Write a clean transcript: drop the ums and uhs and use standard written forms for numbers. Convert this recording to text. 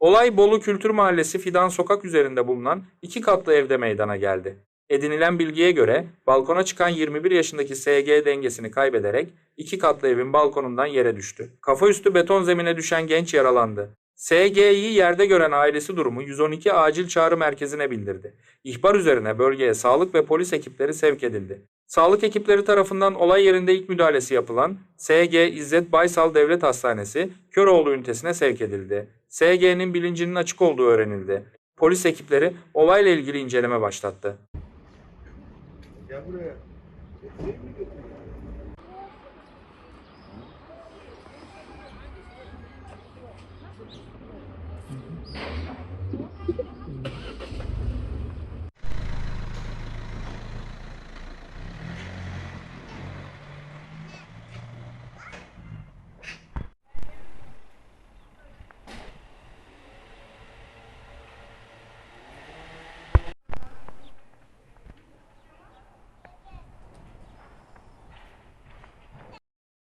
Olay Bolu Kültür Mahallesi Fidan Sokak üzerinde bulunan 2 katlı evde meydana geldi. Edinilen bilgiye göre balkona çıkan 21 yaşındaki SG dengesini kaybederek 2 katlı evin balkonundan yere düştü. Kafa üstü beton zemine düşen genç yaralandı. SG'yi yerde gören ailesi durumu 112 acil çağrı merkezine bildirdi. İhbar üzerine bölgeye sağlık ve polis ekipleri sevk edildi. Sağlık ekipleri tarafından olay yerinde ilk müdahalesi yapılan SG İzzet Baysal Devlet Hastanesi Köroğlu ünitesine sevk edildi. SG'nin bilincinin açık olduğu öğrenildi. Polis ekipleri olayla ilgili inceleme başlattı. Gel buraya.